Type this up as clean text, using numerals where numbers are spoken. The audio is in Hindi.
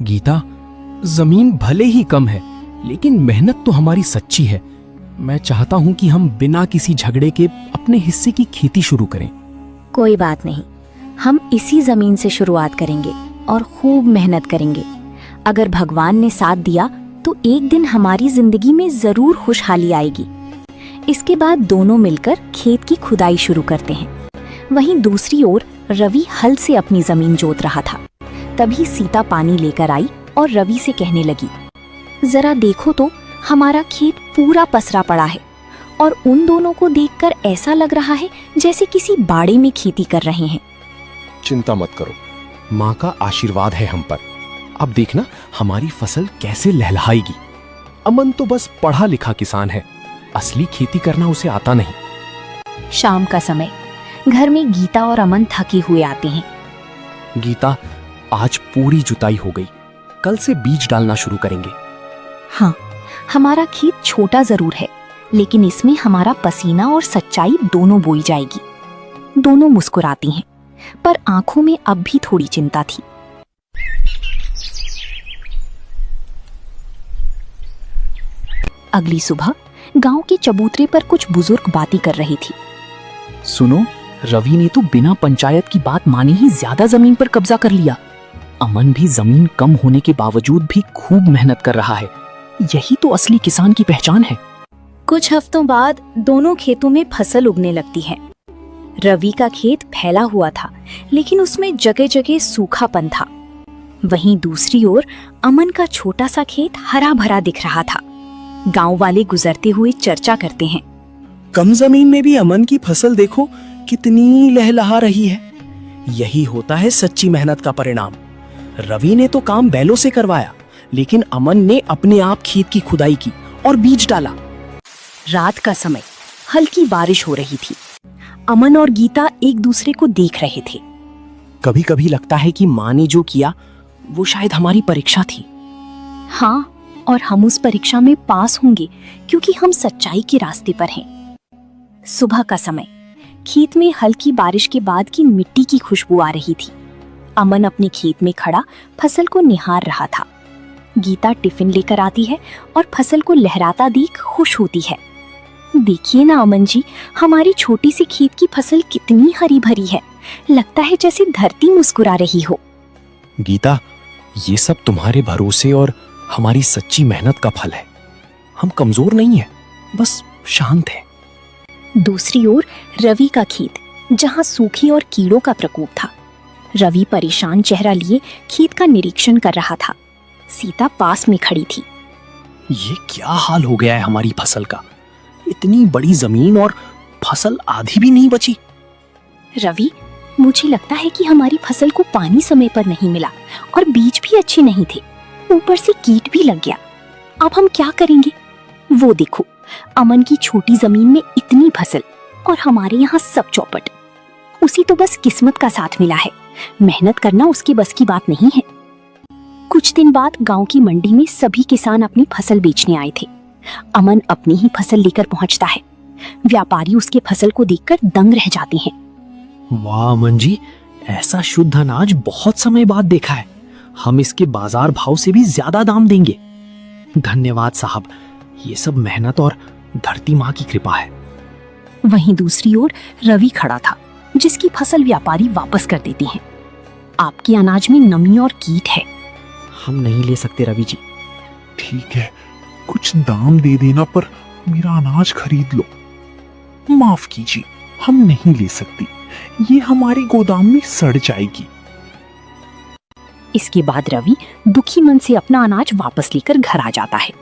गीता, जमीन भले ही कम है, लेकिन मेहनत तो हमारी सच्ची है। मैं चाहता हूँ कि हम बिना किसी झगड़े के अपने हिस्से की खेती शुरू करें। कोई बात नहीं, हम इसी जमीन से शुरुआत करेंगे और खूब मेहनत करेंगे। अगर भगवान ने साथ दिया तो एक दिन हमारी जिंदगी में जरूर खुशहाली आएगी। इसके बाद दोनों मिलकर खेत की खुदाई शुरू करते हैं। वहीं दूसरी ओर रवि हल से अपनी जमीन जोत रहा था। तभी सीता पानी लेकर आई और रवि से कहने लगी, जरा देखो तो, हमारा खेत पूरा पसरा पड़ा है और उन दोनों को देखकर ऐसा लग रहा है जैसे किसी बाड़े में खेती कर रहे हैं। चिंता मत करो, माँ का आशीर्वाद है हम पर। अब देखना हमारी फसल कैसे लहलहाएगी। अमन तो बस पढ़ा लिखा किसान है, असली खेती करना उसे आता नहीं। शाम का समय, घर में गीता और अमन थके हुए आते हैं। गीता, आज पूरी जुताई हो गई, कल से बीज डालना शुरू करेंगे। हाँ, हमारा खेत छोटा जरूर है, लेकिन इसमें हमारा पसीना और सच्चाई दोनों बोई जाएगी। दोनों मुस्कुराती हैं, पर आंखों में अब भी थोड़ी चिंता थी। अगली सुबह गांव के चबूतरे पर कुछ बुजुर्ग बातें कर रही थी। सुनो, रवि ने तो बिना पंचायत की बात माने ही ज्यादा जमीन पर कब्जा कर लिया। अमन भी जमीन कम होने के बावजूद भी खूब मेहनत कर रहा है। यही तो असली किसान की पहचान है। कुछ हफ्तों बाद दोनों खेतों में फसल उगने लगती है। रवि का खेत फैला हुआ था, लेकिन उसमें जगह जगह सूखापन था। वहीं दूसरी ओर अमन का छोटा सा खेत हरा भरा दिख रहा था। गांव वाले गुजरते हुए चर्चा करते हैं, कम जमीन में भी अमन की फसल देखो कितनी लहलहा रही है। यही होता है सच्ची मेहनत का परिणाम। रवि ने तो काम बैलों से करवाया, लेकिन अमन ने अपने आप खेत की खुदाई की और बीज डाला। रात का समय, हल्की बारिश हो रही थी। अमन और गीता एक दूसरे को देख रहे थे। कभी कभी लगता है कि माँ ने जो किया वो शायद हमारी परीक्षा थी। हाँ, और हम उस परीक्षा में पास होंगे क्योंकि हम सच्चाई के रास्ते पर हैं। सुबह का समय, खेत में हल्की बारिश के बाद की मिट्टी की खुशबू आ रही थी। अमन अपने खेत में खड़ा फसल को निहार रहा था। गीता टिफिन लेकर आती है और फसल को लहराता देख खुश होती है। देखिए ना अमन जी, हमारी छोटी सी खेत की फसल कितनी हरी भरी है। लगता है जैसे धरती मुस्कुरा रही हो। गीता, ये सब तुम्हारे भरोसे और हमारी सच्ची मेहनत का फल है। हम कमजोर नहीं है, बस शांत है। दूसरी ओर रवि का खेत, जहां सूखी और कीड़ों का प्रकोप था। रवि परेशान चेहरा लिए खेत का निरीक्षण कर रहा था। सीता पास में खड़ी थी। ये क्या हाल हो गया है हमारी फसल का? इतनी बड़ी जमीन और फसल आधी भी नहीं बची। रवि, मुझे लगता है कि हमारी फसल को पानी समय पर नहीं मिला और बीज भी अच्छे नहीं थे। ऊपर से कीट भी लग गया। अब हम क्या करेंगे? वो देखो, अमन की छोटी जमीन में इतनी फसल और हमारे यहाँ सब चौपट। उसी तो बस किस्मत का साथ मिला है। मेहनत करना उसके बस की बात नहीं है। कुछ दिन बाद गांव की मंडी में सभी किसान अपनी फसल बेचने आए थे। अमन अपनी ही फसल लेकर पहुंचता है। व्यापारी उसके फसल को देखकर दंग रह जाते हैं। वाह अमन जी, ऐसा शुद्ध अनाज बहुत समय बाद देखा है। हम इसके बाजार भाव से भी ज्यादा दाम देंगे। धन्यवाद साहब, ये सब मेहनत और धरती माँ की कृपा है। वहीं दूसरी ओर रवि खड़ा था, जिसकी फसल व्यापारी वापस कर देते हैं। आपके अनाज में नमी और कीट है। हम नहीं ले सकते रवि जी। ठीक है, कुछ दाम दे देना, पर मेरा अनाज खरीद लो। माफ कीजिए, हम नहीं ले सकती। ये हमारे गोदाम में सड़ जाएगी। इसके बाद रवि दुखी मन से अपना अनाज वापस लेकर घर आ जाता है।